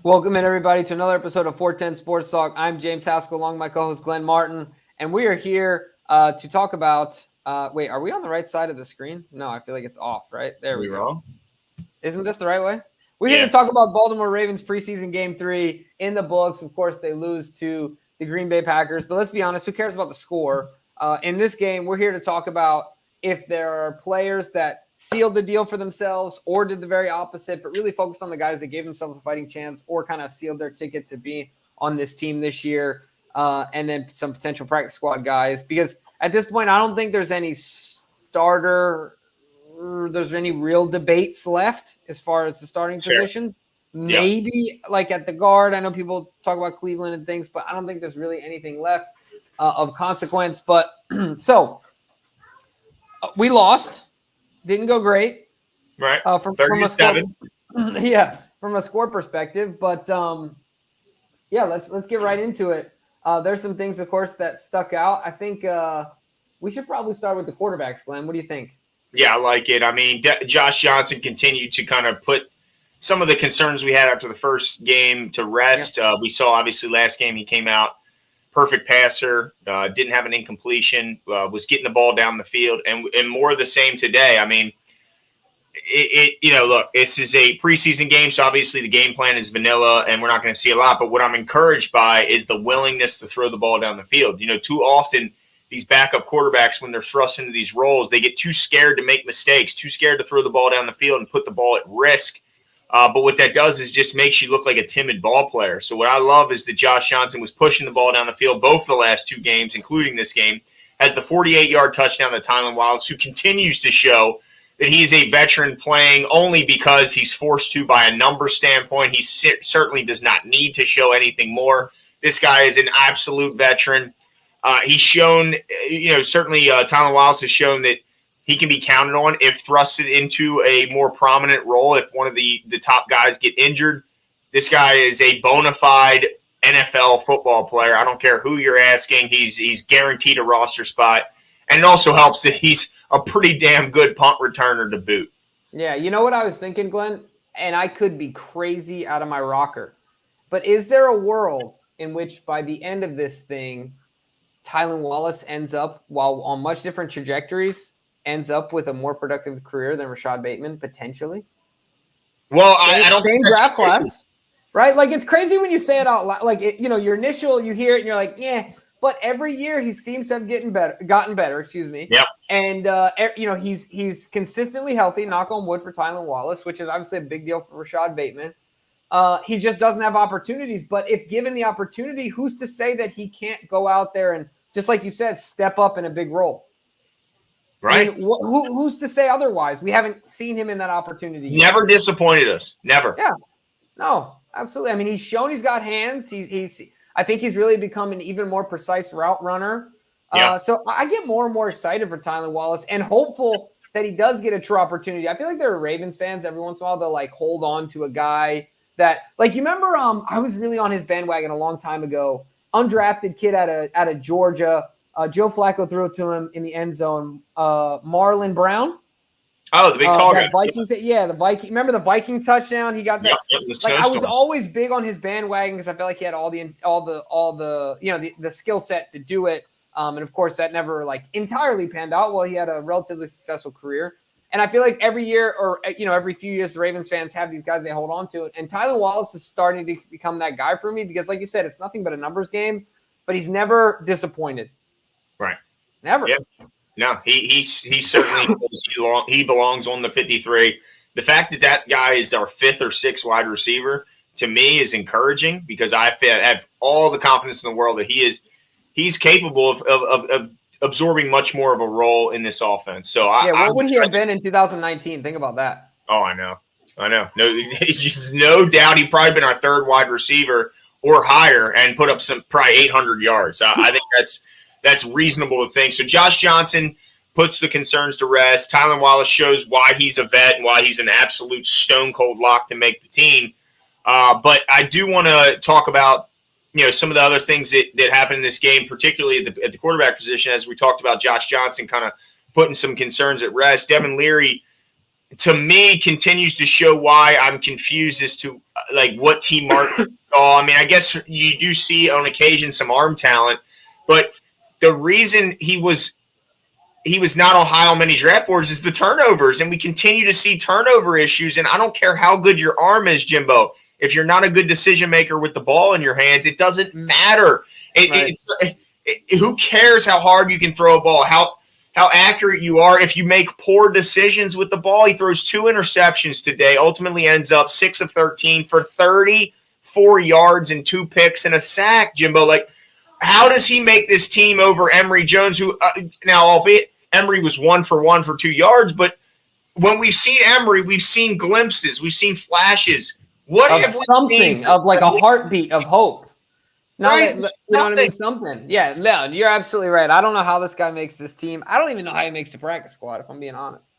Welcome in, everybody, to another episode of 410 Sports Talk. I'm James Haskell, along with my co-host Glenn Martin, and we are here to talk about wait, are we on the right side of the screen? No, I feel like it's off, right? There we go. Wrong? Isn't this the right way? We're here to talk about Baltimore Ravens preseason game 3 in the books. Of course, they lose to the Green Bay Packers, but let's be honest, who cares about the score? In this game, we're here to talk about if there are players that sealed the deal for themselves or did the very opposite, but really focus on the guys that gave themselves a fighting chance or kind of sealed their ticket to be on this team this year, and then some potential practice squad guys. Because at this point, I don't think there's any there's any real debates left as far as the starting position. Maybe like at the guard. I know people talk about Cleveland and things, but I don't think there's really anything left of consequence. But so we lost. Didn't go great. Right. From a score perspective. But let's get right into it. There's some things, of course, that stuck out. I think we should probably start with the quarterbacks, Glenn. What do you think? Yeah, I like it. I mean, Josh Johnson continued to kind of put some of the concerns we had after the first game to rest. Yeah. We saw, obviously, last game he came out perfect passer, didn't have an incompletion, was getting the ball down the field, and more of the same today. I mean, look, this is a preseason game, so obviously the game plan is vanilla, and we're not going to see a lot. But what I'm encouraged by is the willingness to throw the ball down the field. Too often these backup quarterbacks, when they're thrust into these roles, they get too scared to make mistakes, too scared to throw the ball down the field and put the ball at risk. But what that does is just makes you look like a timid ball player. So what I love is that Josh Johnson was pushing the ball down the field both the last 2 games, including this game, has the 48-yard touchdown to Tylan Wallace, who continues to show that he is a veteran playing only because he's forced to by a number standpoint. He certainly does not need to show anything more. This guy is an absolute veteran. He's shown, certainly Tylan Wallace has shown that he can be counted on if thrusted into a more prominent role. If one of the top guys get injured, this guy is a bona fide NFL football player. I don't care who you're asking. He's guaranteed a roster spot. And it also helps that he's a pretty damn good punt returner to boot. Yeah, you know what I was thinking, Glenn? And I could be crazy out of my rocker. But is there a world in which by the end of this thing, Tylan Wallace ends up, while on much different trajectories, ends up with a more productive career than Rashad Bateman, potentially? Well, I don't think that's draft class, right? Like, it's crazy when you say it out loud. Like, your initial, you hear it and you're like, yeah. But every year he seems to have gotten better. Yep. And he's consistently healthy. Knock on wood for Tylan Wallace, which is obviously a big deal for Rashad Bateman. He just doesn't have opportunities. But if given the opportunity, who's to say that he can't go out there and, just like you said, step up in a big role? Right. I mean, who's to say otherwise? We haven't seen him in that opportunity yet. Never disappointed us. Never. Yeah. No, absolutely. I mean, he's shown he's got hands. I think he's really become an even more precise route runner. Yeah. So I get more and more excited for Tylan Wallace and hopeful that he does get a true opportunity. I feel like there are Ravens fans every once in a while they'll like hold on to a guy that, like, you remember I was really on his bandwagon a long time ago. Undrafted kid out of Georgia. Joe Flacco threw it to him in the end zone. Marlon Brown. Oh, the big tall guy. Vikings. Yeah, the Viking. Remember the Viking touchdown? He got that. Yep, I was always big on his bandwagon because I felt like he had all the skill set to do it. And of course, that never entirely panned out. Well, he had a relatively successful career. And I feel like every year or every few years, the Ravens fans have these guys they hold on to. And Tylan Wallace is starting to become that guy for me because, like you said, it's nothing but a numbers game. But he's never disappointed. Right. Never. Yeah. No, he certainly he belongs on the 53. The fact that guy is our 5th or 6th wide receiver to me is encouraging because I have all the confidence in the world that he's capable of absorbing much more of a role in this offense. So what would he have been in 2019? Think about that. Oh, I know. No doubt he'd probably been our 3rd wide receiver or higher and put up probably 800 yards. I think that's reasonable to think. So Josh Johnson puts the concerns to rest. Tylan Wallace shows why he's a vet and why he's an absolute stone-cold lock to make the team. But I do want to talk about some of the other things that happened in this game, particularly at the quarterback position, as we talked about Josh Johnson kind of putting some concerns at rest. Devin Leary, to me, continues to show why I'm confused as to like what T. Martin saw. I mean, I guess you do see on occasion some arm talent, but the reason he was not on high on many draft boards is the turnovers, and we continue to see turnover issues. And I don't care how good your arm is, Jimbo. If you're not a good decision maker with the ball in your hands, it doesn't matter. Who cares how hard you can throw a ball, how accurate you are if you make poor decisions with the ball? He throws 2 interceptions today, ultimately ends up 6 of 13 for 34 yards and 2 picks and a sack, Jimbo. Like, how does he make this team over Emory Jones, who now, albeit Emory was 1 for 1 for 2 yards, but when we've seen Emory, we've seen glimpses, we've seen flashes. What of have we something seen? of like a heartbeat of hope? Right? You know what I mean? Something. Yeah, no, you're absolutely right. I don't know how this guy makes this team. I don't even know how he makes the practice squad, if I'm being honest.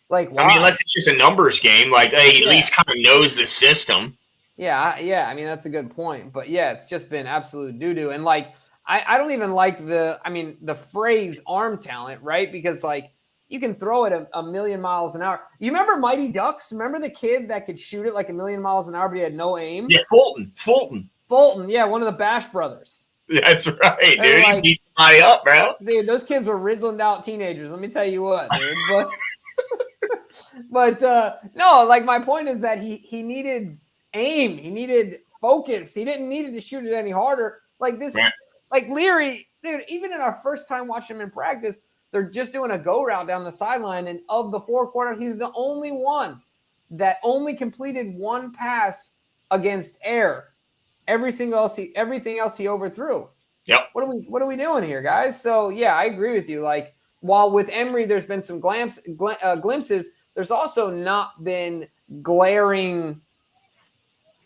Like, why? I mean, unless it's just a numbers game, like he at least kind of knows the system. Yeah. I mean, that's a good point. But yeah, it's just been absolute doo-doo. And like, I don't even like the phrase arm talent, right? Because like you can throw it a million miles an hour. You remember Mighty Ducks? Remember the kid that could shoot it like a million miles an hour, but he had no aim? Yeah, Fulton, yeah, one of the Bash brothers. That's right, dude. He beat somebody up, bro. Dude, those kids were riddling out teenagers. Let me tell you what, dude. But no, like my point is that he needed aim. He needed focus. He didn't need to shoot it any harder. Like this, right. Like Leary, dude, even in our first time watching him in practice, they're just doing a go route down the sideline. And of the 4 quarters, he's the only one that only completed 1 pass against air. Everything else he overthrew. Yep. What are we doing here, guys? So yeah, I agree with you. Like, while with Emory there's been some glimpses, there's also not been glaring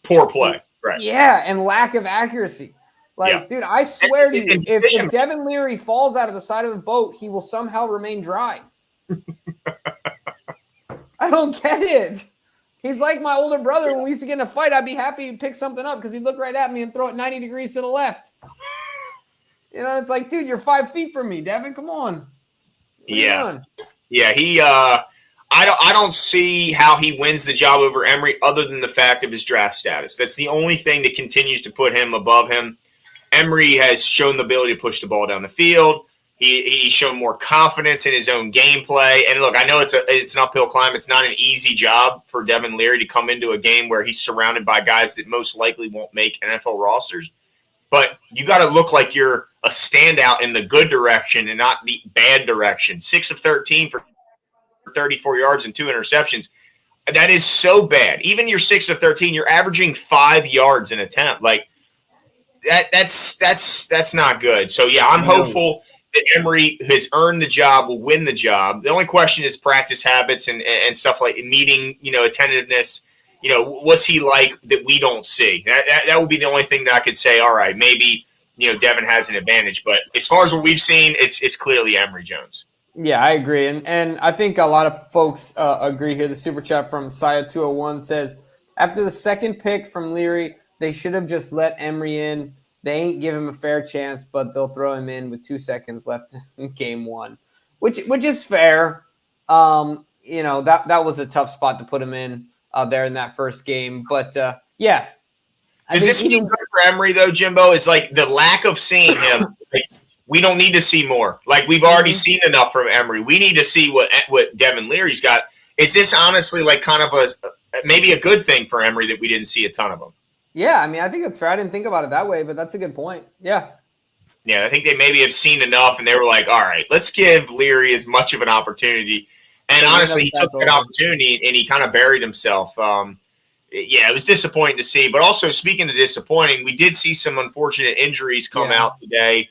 poor play. Right. Yeah, and lack of accuracy. Like, dude, I swear to you, if Devin Leary falls out of the side of the boat, he will somehow remain dry. I don't get it. He's like my older brother. When we used to get in a fight, I'd be happy to pick something up because he'd look right at me and throw it 90 degrees to the left. You know, it's like, dude, you're 5 feet from me, Devin. Come on. Yeah. I don't see how he wins the job over Emory other than the fact of his draft status. That's the only thing that continues to put him above him. Emory has shown the ability to push the ball down the field. He's shown more confidence in his own gameplay. And look, I know it's an uphill climb. It's not an easy job for Devin Leary to come into a game where he's surrounded by guys that most likely won't make NFL rosters. But you got to look like you're a standout in the good direction and not the bad direction. 6 of 13 for 34 yards and 2 interceptions. That is so bad. Even your 6 of 13, you're averaging 5 yards an attempt. Like that's not good. So yeah, I'm hopeful that Emory has earned the job, will win the job. The only question is practice habits and stuff like meeting, attentiveness. What's he like that we don't see? That would be the only thing that I could say, all right, maybe, Devin has an advantage. But as far as what we've seen, it's clearly Emory Jones. Yeah, I agree. And I think a lot of folks agree here. The super chat from Saya201 says, after the second pick from Leary, they should have just let Emory in. They ain't give him a fair chance, but they'll throw him in with 2 seconds left in game 1, which is fair. That was a tough spot to put him in there in that first game. But, yeah. Does this mean good for Emory, though, Jimbo? It's like the lack of seeing him. We don't need to see more. Like, we've already seen enough from Emory. We need to see what Devin Leary's got. Is this honestly like kind of maybe a good thing for Emory that we didn't see a ton of them? Yeah, I mean, I think it's fair. I didn't think about it that way, but that's a good point. Yeah. Yeah, I think they maybe have seen enough, and they were like, all right, let's give Leary as much of an opportunity. And honestly, he took that opportunity, and he kind of buried himself. It was disappointing to see. But also, speaking of disappointing, we did see some unfortunate injuries come out today,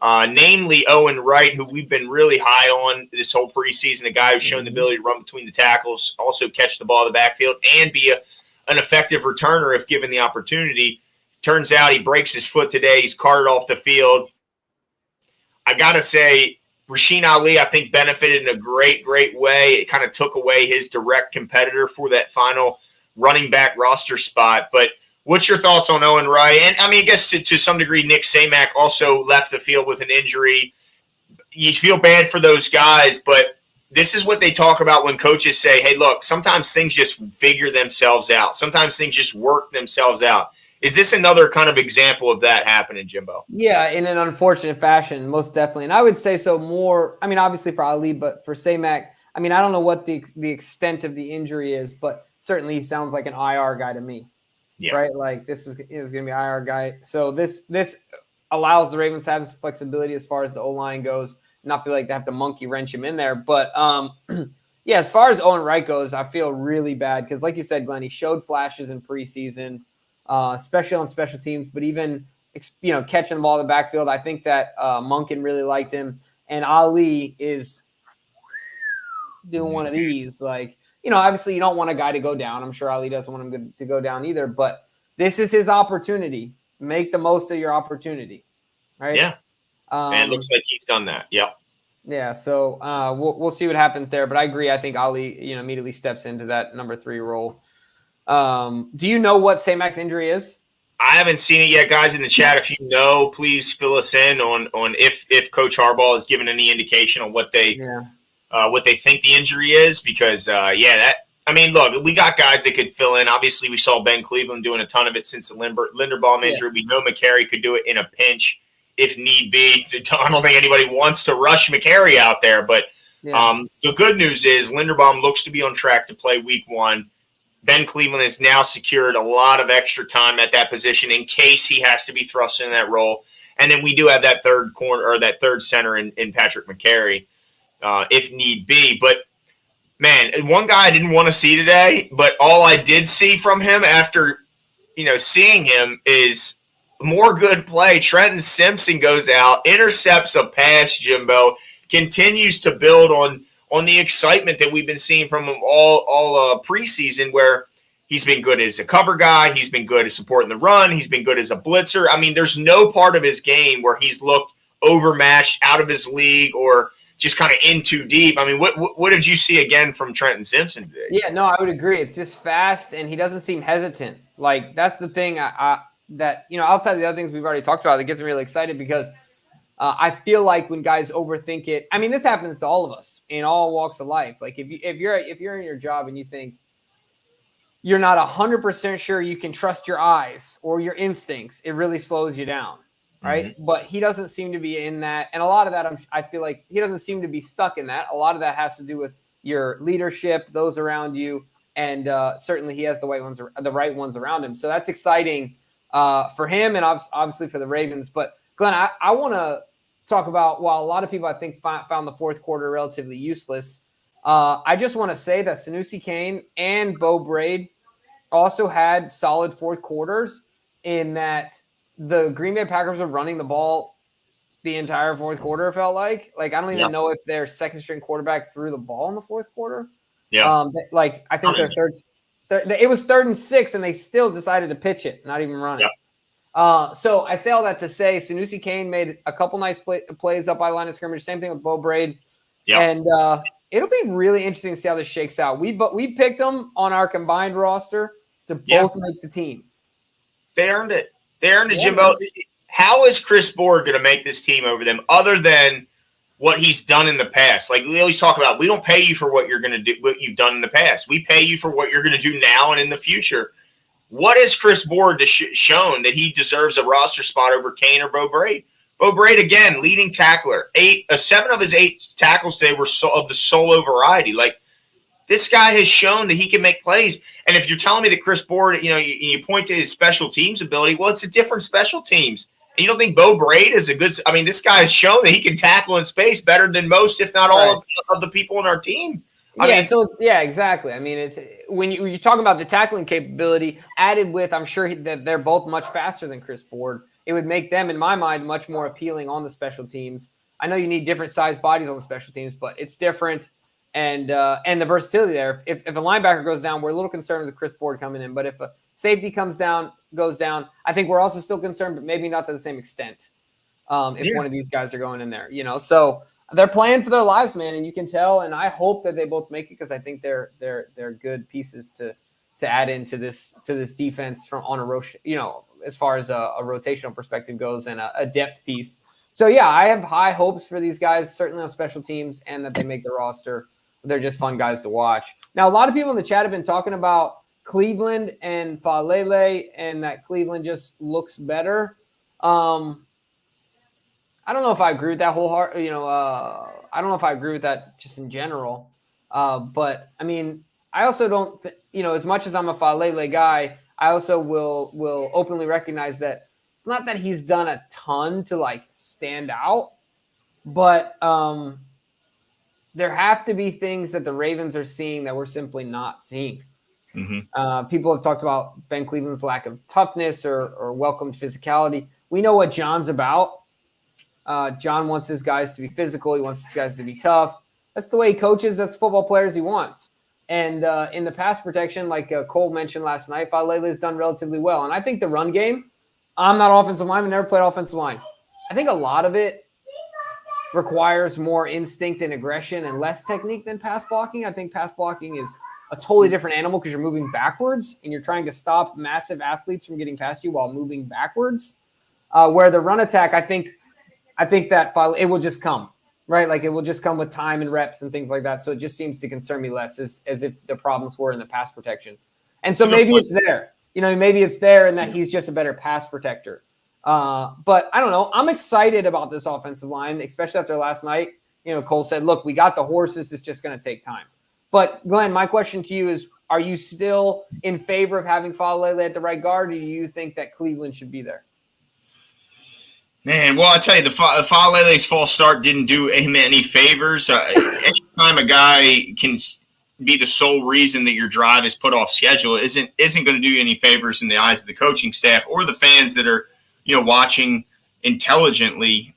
namely Owen Wright, who we've been really high on this whole preseason, a guy who's shown the ability to run between the tackles, also catch the ball in the backfield, and be an effective returner if given the opportunity. Turns out he breaks his foot today. He's carted off the field. I got to say, Rasheen Ali, I think, benefited in a great, great way. It kind of took away his direct competitor for that final running back roster spot. But what's your thoughts on Owen Wright? And, I mean, I guess to some degree, Nick Samac also left the field with an injury. You feel bad for those guys, but this is what they talk about when coaches say, hey, look, sometimes things just figure themselves out. Sometimes things just work themselves out. Is this another kind of example of that happening, Jimbo? Yeah, in an unfortunate fashion, most definitely. And I would say so more, I mean, obviously for Ali, but for Samac, I mean, I don't know what the extent of the injury is, but certainly he sounds like an IR guy to me. Yeah. Right? Like it was going to be IR guy. So this allows the Ravens to have some flexibility as far as the O-line goes, not feel like they have to monkey wrench him in there. But yeah, as far as Owen Wright goes, I feel really bad because like you said, Glenn, he showed flashes in preseason, especially on special teams, but even catching the ball in the backfield. I think that Monken really liked him, and Ali is doing one of these. Like, obviously you don't want a guy to go down. I'm sure Ali doesn't want him to go down either, but this is his opportunity. Make the most of your opportunity, right? Yeah, and it looks like he's done that. Yep. Yeah, so we'll see what happens there, but I agree. I think Ali, immediately steps into that number 3 role. Do you know what Samac's injury is? I haven't seen it yet, guys. In the chat, if you know, please fill us in on if Coach Harbaugh has given any indication on what they think the injury is. Because look, we got guys that could fill in. Obviously, we saw Ben Cleveland doing a ton of it since the Linderbaum injury. We know McCary could do it in a pinch if need be. I don't think anybody wants to rush McCary out there, but the good news is Linderbaum looks to be on track to play week 1. Ben Cleveland has now secured a lot of extra time at that position in case he has to be thrust in that role. And then we do have that third corner or that third center in Patrick McCary if need be. But, man, one guy I didn't want to see today, but all I did see from him after, seeing him is more good play. Trenton Simpson goes out, intercepts a pass, Jimbo, continues to build on the excitement that we've been seeing from him all preseason, where he's been good as a cover guy, he's been good at supporting the run, he's been good as a blitzer. I mean, there's no part of his game where he's looked overmatched, out of his league, or just kind of in too deep. I mean, what did you see again from Trenton Simpson today? Yeah, no, I would agree. It's just fast, and he doesn't seem hesitant. Like, that's the thing that, outside of the other things we've already talked about, that gets me really excited because I feel like when guys overthink it, I mean, this happens to all of us in all walks of life. Like if you're in your job and you think you're not 100% sure you can trust your eyes or your instincts, it really slows you down, right? Mm-hmm. But he doesn't seem to be in that, and a lot of that I feel like he doesn't seem to be stuck in that. A lot of that has to do with your leadership, those around you, and certainly he has the right ones around him. So that's exciting for him and obviously for the Ravens. But Glenn, I want to talk about, while a lot of people I think found the fourth quarter relatively useless, I just want to say that Sanusi Kane and Bo Braid also had solid fourth quarters, in that the Green Bay Packers were running the ball the entire fourth quarter, it felt like. Like, I don't even know if their second string quarterback threw the ball in the fourth quarter. Yeah. I think it was 3rd and 6, and they still decided to pitch it, not even run it. Yeah. So I say all that to say Sanusi Kane made a couple nice plays up by line of scrimmage. Same thing with Bo Braid. Yeah. And it'll be really interesting to see how this shakes out. We picked them on our combined roster to both make the team. They earned it. Jimbo. How is Chris Board going to make this team over them, other than what he's done in the past? Like, we always talk about, we don't pay you for what you're going to do, what you've done in the past. We pay you for what you're going to do now and in the future. What has Chris Board shown that he deserves a roster spot over Kane or Bo Braid? Bo Braid, again, leading tackler. 7 of his 8 tackles today were of the solo variety. Like, this guy has shown that he can make plays. And if you're telling me that Chris Board, you point to his special teams ability, well, it's a different special teams. And you don't think Bo Braid is a good – I mean, this guy has shown that he can tackle in space better than most, if not all, of the people on our team. Exactly. I mean, it's when you talk about the tackling capability added with, I'm sure that they're both much faster than Chris Board, it would make them, in my mind, much more appealing on the special teams. I know you need different sized bodies on the special teams, but it's different. And the versatility there. If a linebacker goes down, we're a little concerned with Chris Board coming in. But if a safety goes down, I think we're also still concerned, but maybe not to the same extent. If one of these guys are going in there, so they're playing for their lives, man, and you can tell. And I hope that they both make it, because I think they're good pieces to add into this defense from on a as far as a rotational perspective goes, and a depth piece. So I have high hopes for these guys, certainly on special teams, and that they make the roster. They're just fun guys to watch. Now, a lot of people in the chat have been talking about Cleveland and Falele, and that Cleveland just looks better. I don't know if I agree with that wholeheartedly. I don't know if I agree with that just in general. But I mean, I also don't. As much as I'm a Falele guy, I also will openly recognize that not that he's done a ton to like stand out, but there have to be things that the Ravens are seeing that we're simply not seeing. People have talked about Ben Cleveland's lack of toughness or welcomed physicality. We know what John's about. John wants his guys to be physical. He wants his guys to be tough. That's the way he coaches. That's football players he wants. And in the pass protection, like Cole mentioned last night, Falele has done relatively well. And I think the run game, I'm not offensive lineman, never played offensive line. I think a lot of it requires more instinct and aggression and less technique than pass blocking. I think pass blocking is a totally different animal because you're moving backwards and you're trying to stop massive athletes from getting past you while moving backwards. Where the run attack, I think that it will just come, right? Like it will just come with time and reps and things like that. So it just seems to concern me less as if the problems were in the pass protection. And so maybe it's there, maybe it's there and that he's just a better pass protector. But I don't know. I'm excited about this offensive line, especially after last night. Cole said, look, we got the horses. It's just going to take time. But Glenn, my question to you is, are you still in favor of having Falele at the right guard? Or do you think that Cleveland should be there? Man, well, I tell you, the Falele's false start didn't do him any favors. Anytime a guy can be the sole reason that your drive is put off schedule, isn't going to do you any favors in the eyes of the coaching staff or the fans that are, watching intelligently.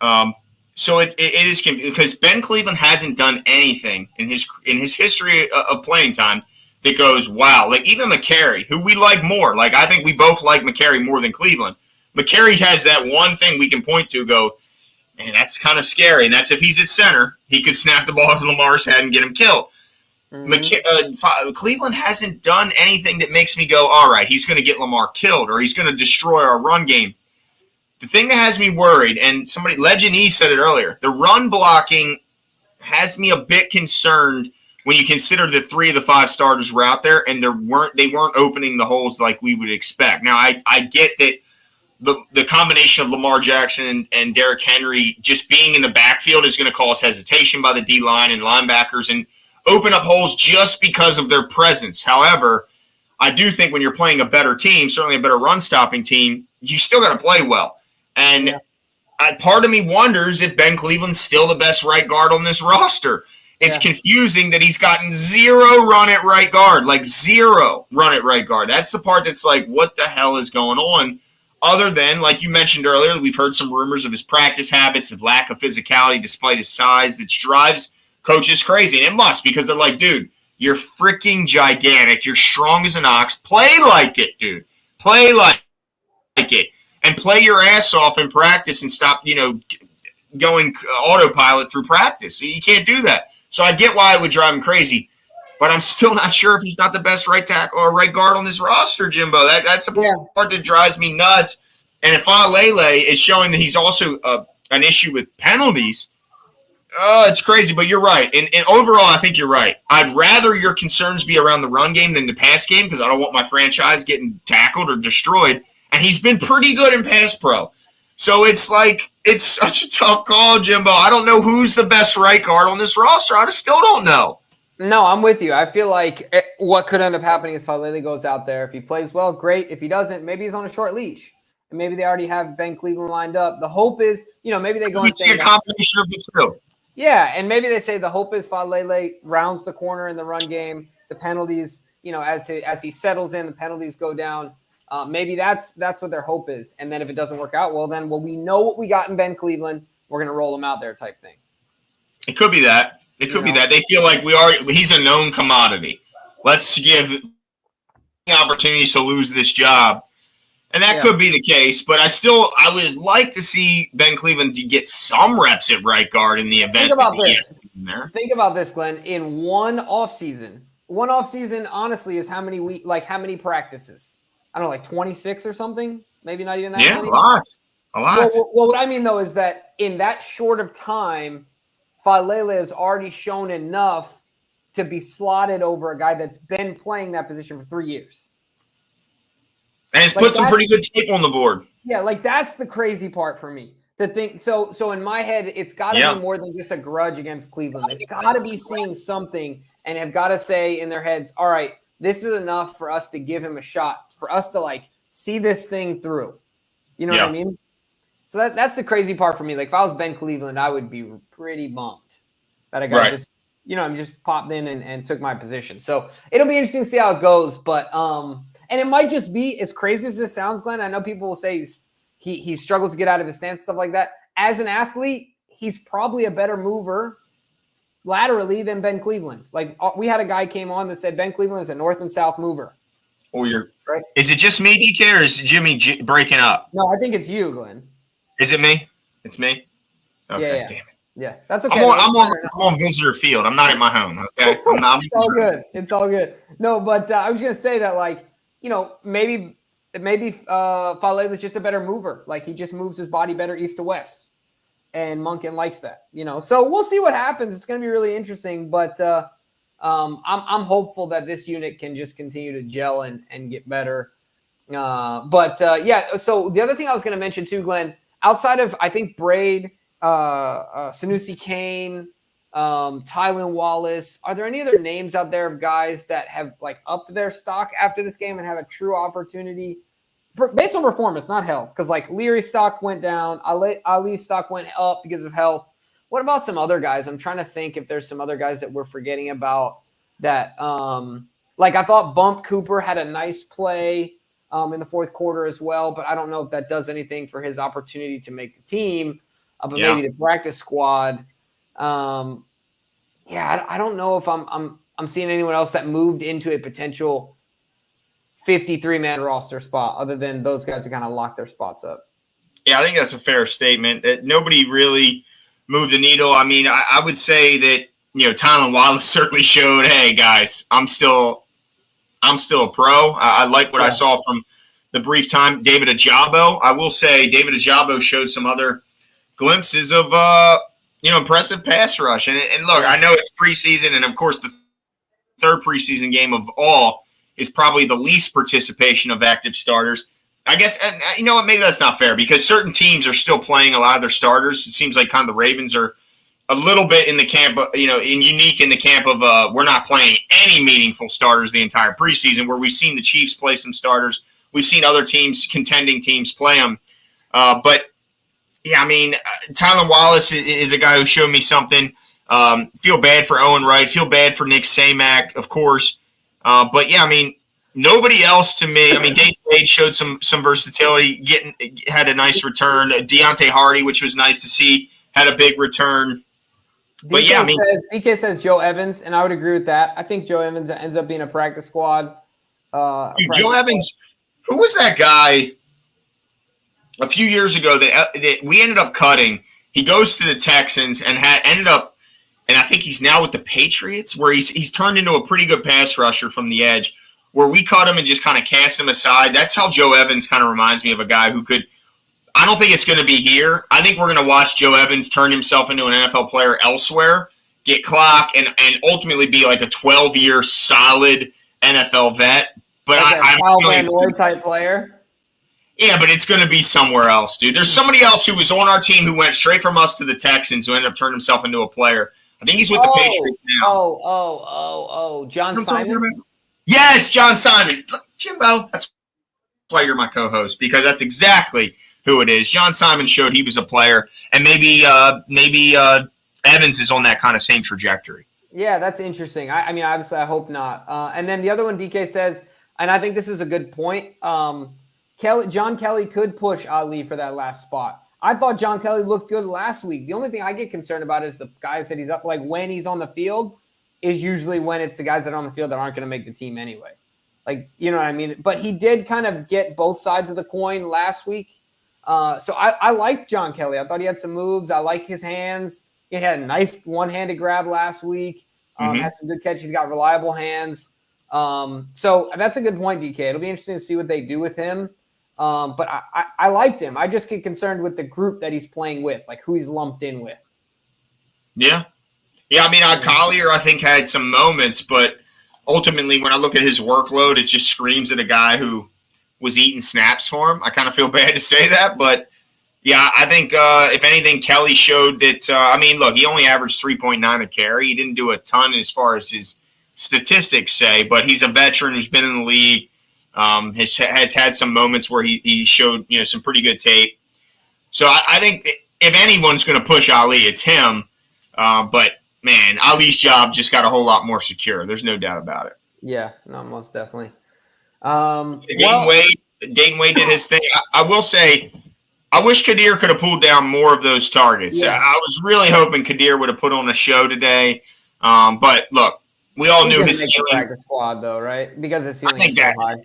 So it is because Ben Cleveland hasn't done anything in his history of playing time that goes, wow. Like even McCary, who we like more. Like I think we both like McCary more than Cleveland. McCary has that one thing we can point to, go, man, that's kind of scary. And that's if he's at center, he could snap the ball off Lamar's head and get him killed. Cleveland hasn't done anything that makes me go, all right, he's going to get Lamar killed or he's going to destroy our run game. The thing that has me worried, and Legend E said it earlier, the run blocking has me a bit concerned when you consider that 3 of the 5 starters were out there and they weren't opening the holes like we would expect. Now, I get that the combination of Lamar Jackson and Derrick Henry just being in the backfield is going to cause hesitation by the D-line and linebackers and open up holes just because of their presence. However, I do think when you're playing a better team, certainly a better run-stopping team, you still got to play well. And part of me wonders if Ben Cleveland's still the best right guard on this roster. It's confusing that he's gotten 0 run at right guard, like 0 run at right guard. That's the part that's like, what the hell is going on? Other than, like you mentioned earlier, we've heard some rumors of his practice habits, of lack of physicality despite his size that drives coaches crazy. And it must, because they're like, dude, you're freaking gigantic. You're strong as an ox. Play like it, dude. Play like it. And play your ass off in practice and stop, going autopilot through practice. You can't do that. So I get why it would drive him crazy. But I'm still not sure if he's not the best right tackle or right guard on this roster, Jimbo. That's the part that drives me nuts. And if Falele is showing that he's also an issue with penalties, it's crazy. But you're right. And overall, I think you're right. I'd rather your concerns be around the run game than the pass game because I don't want my franchise getting tackled or destroyed. And he's been pretty good in pass pro. So it's like it's such a tough call, Jimbo. I don't know who's the best right guard on this roster. I still don't know. No, I'm with you. I feel like what could end up happening is Falele goes out there. If he plays well, great. If he doesn't, maybe he's on a short leash. And maybe they already have Ben Cleveland lined up. The hope is, maybe they go and say – a combination of the two. Yeah, and maybe they say the hope is Falele rounds the corner in the run game. The penalties, as he settles in, the penalties go down. Maybe that's what their hope is. And then if it doesn't work out, we know what we got in Ben Cleveland. We're going to roll him out there type thing. It could be that. It could be that. They feel like he's a known commodity. Let's give opportunities to lose this job. And that could be the case. But I would like to see Ben Cleveland to get some reps at right guard in the event. Think about this. Think about this, Glenn. In one offseason, honestly, is how many practices? I don't know, like 26 or something? Maybe not even that many? A lot. Well, what I mean, though, is that in that short of time, Falele has already shown enough to be slotted over a guy that's been playing that position for 3 years. And it's put some pretty good tape on the board. Yeah, like that's the crazy part for me to think. So in my head, it's got to be more than just a grudge against Cleveland. They've got to be seeing something and have got to say in their heads, all right, this is enough for us to give him a shot, for us to like see this thing through. You know what I mean? So that's the crazy part for me. Like if I was Ben Cleveland, I would be pretty bummed that a guy just, just popped in and took my position. So it'll be interesting to see how it goes. But and it might just be as crazy as this sounds, Glenn. I know people will say he struggles to get out of his stance, stuff like that. As an athlete, he's probably a better mover laterally than Ben Cleveland. Like we had a guy came on that said Ben Cleveland is a north and south mover. Oh, right. Is it just me, DK, or is Jimmy breaking up? No, I think it's you, Glenn. Is it me? It's me? Okay, yeah. Damn it. Yeah, that's okay. I'm on visitor field. I'm not at my home, okay? It's all good. It's all good. No, but I was going to say that, like, maybe Fale was just a better mover. Like, he just moves his body better east to west. And Monken likes that, So we'll see what happens. It's going to be really interesting. But I'm hopeful that this unit can just continue to gel and get better. So the other thing I was going to mention too, Glenn, outside of, I think, Braid, Sanusi Kane, Tylan Wallace, are there any other names out there of guys that have like upped their stock after this game and have a true opportunity based on performance, not health? Because like Leary's stock went down, Ali's stock went up because of health. What about some other guys? I'm trying to think if there's some other guys that we're forgetting about that. Like I thought Bump Cooper had a nice play in the fourth quarter as well, but I don't know if that does anything for his opportunity to make the team. But maybe the practice squad. I don't know if I'm seeing anyone else that moved into a potential 53-man roster spot other than those guys that kind of locked their spots up. Yeah, I think that's a fair statement. Nobody really moved the needle. I mean, I would say that, Tylan Wallace certainly showed, hey, guys, I'm still a pro. I like what I saw from the brief time. David Ajabo, I will say David Ajabo showed some other glimpses of impressive pass rush. And look, I know it's preseason, and of course the third preseason game of all is probably the least participation of active starters. I guess, and you know what, maybe that's not fair because certain teams are still playing a lot of their starters. It seems like kind of the Ravens are a little bit in the camp of, unique in the camp of we're not playing any meaningful starters the entire preseason, where we've seen the Chiefs play some starters. We've seen other teams, contending teams, play them. But yeah, I mean, Tylan Wallace is a guy who showed me something. Feel bad for Owen Wright. Feel bad for Nick Samac, of course. But yeah, I mean, nobody else to me. I mean, Dave Wade showed some versatility. Had a nice return. Deontay Hardy, which was nice to see, had a big return. But yeah, I mean, DK says Joe Evans, and I would agree with that. I think Joe Evans ends up being a practice squad. Joe Evans, who was that guy? A few years ago that we ended up cutting. He goes to the Texans and ended up, and I think he's now with the Patriots, where he's turned into a pretty good pass rusher from the edge, where we cut him and just kind of cast him aside. That's how Joe Evans kind of reminds me of a guy who could. I don't think it's going to be here. I think we're going to watch Joe Evans turn himself into an NFL player elsewhere, get clock, and ultimately be like a 12-year solid NFL vet. But like I'm Van Noy type player. Yeah, but it's going to be somewhere else, dude. There's somebody else who was on our team who went straight from us to the Texans who ended up turning himself into a player. I think he's with the Patriots now. John Simon? Yes, John Simon. Look, Jimbo, that's why you're my co-host, because that's exactly who it is. John Simon showed he was a player, and maybe Evans is on that kind of same trajectory. Yeah, that's interesting. I mean, obviously, I hope not. And then the other one, DK says, and I think this is a good point, John Kelly could push Ali for that last spot. I thought John Kelly looked good last week. The only thing I get concerned about is the guys that he's up, like when he's on the field is usually when it's the guys that are on the field that aren't going to make the team anyway. Like, you know what I mean? But he did kind of get both sides of the coin last week. So I like John Kelly. I thought he had some moves. I like his hands. He had a nice one-handed grab last week. Had some good catches. He's got reliable hands. So that's a good point, DK. It'll be interesting to see what they do with him. But I liked him. I just get concerned with the group that he's playing with, like who he's lumped in with. Yeah. Yeah, I mean, Collier, I think, had some moments, but ultimately, when I look at his workload, it just screams at a guy who was eating snaps for him. I kind of feel bad to say that, but yeah, I think if anything, Kelly showed that. I mean, look, he only averaged 3.9 a carry. He didn't do a ton as far as his statistics say, but he's a veteran who's been in the league. Has had some moments where he showed some pretty good tape. So I think if anyone's going to push Ali, it's him. But man, Ali's job just got a whole lot more secure. There's no doubt about it. Yeah, no, most definitely. Dayton Wade did his thing. I will say, I wish Kadir could have pulled down more of those targets. Yeah. I was really hoping Kadir would have put on a show today. But look, we all knew his ceiling. Practice squad, though, right? Because his ceiling is so high.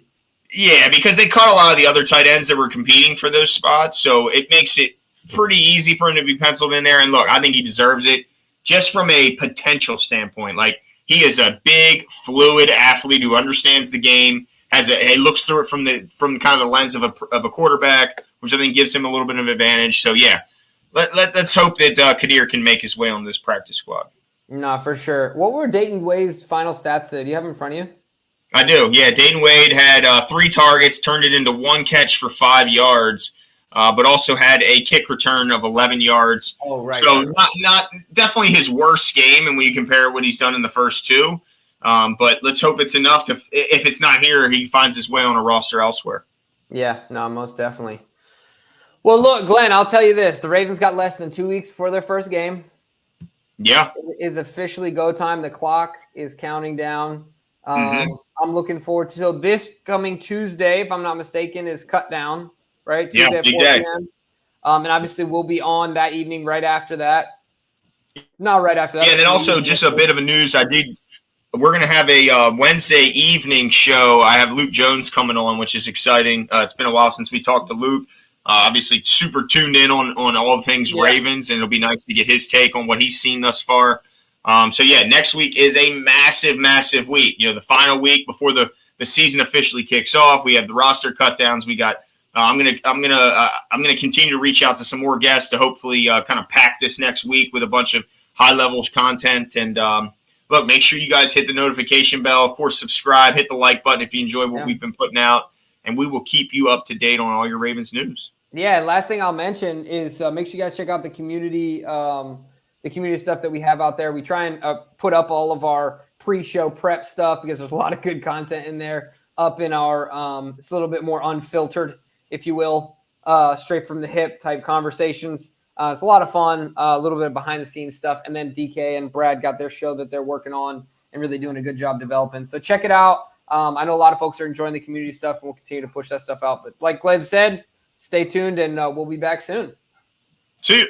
Yeah, because they cut a lot of the other tight ends that were competing for those spots, so it makes it pretty easy for him to be penciled in there. And look, I think he deserves it just from a potential standpoint. Like, he is a big, fluid athlete who understands the game. He looks through it from kind of the lens of a quarterback, which I think gives him a little bit of advantage. So yeah, let's hope that Kadir can make his way on this practice squad. No, for sure. What were Dayton Wade's final stats today? Do you have them in front of you? I do. Yeah, Dayton Wade had 3 targets, turned it into 1 catch for 5 yards, but also had a kick return of 11 yards. Oh, right. So not definitely his worst game, and when you compare what he's done in the first 2. But let's hope it's enough to, if it's not here, he finds his way on a roster elsewhere. Yeah, no, most definitely. Well, look, Glenn, I'll tell you this. The Ravens got less than 2 weeks before their first game. Yeah. It is officially go time. The clock is counting down. I'm looking forward to, so this coming Tuesday, if I'm not mistaken, is cut down, right? Tuesday at 4 p.m. And obviously we'll be on that evening right after that. Not right after that. Yeah, and then also just a bit of a news. We're going to have a Wednesday evening show. I have Luke Jones coming on, which is exciting. It's been a while since we talked to Luke. Obviously super tuned in on all things Ravens, and it'll be nice to get his take on what he's seen thus far. So yeah, next week is a massive, massive week. The final week before the season officially kicks off. We have the roster cut downs. We got. I'm gonna continue to reach out to some more guests to hopefully kind of pack this next week with a bunch of high level content. And look, make sure you guys hit the notification bell. Of course, subscribe, hit the like button if you enjoy what we've been putting out, and we will keep you up to date on all your Ravens news. Yeah, and last thing I'll mention is make sure you guys check out the community stuff that we have out there. We try and put up all of our pre-show prep stuff because there's a lot of good content in there up in our it's a little bit more unfiltered, if you will, straight from the hip type conversations. It's a lot of fun, a little bit of behind the scenes stuff. And then DK and Brad got their show that they're working on and really doing a good job developing. So check it out. I know a lot of folks are enjoying the community stuff, and we'll continue to push that stuff out. But like Glenn said, stay tuned, and we'll be back soon. See you.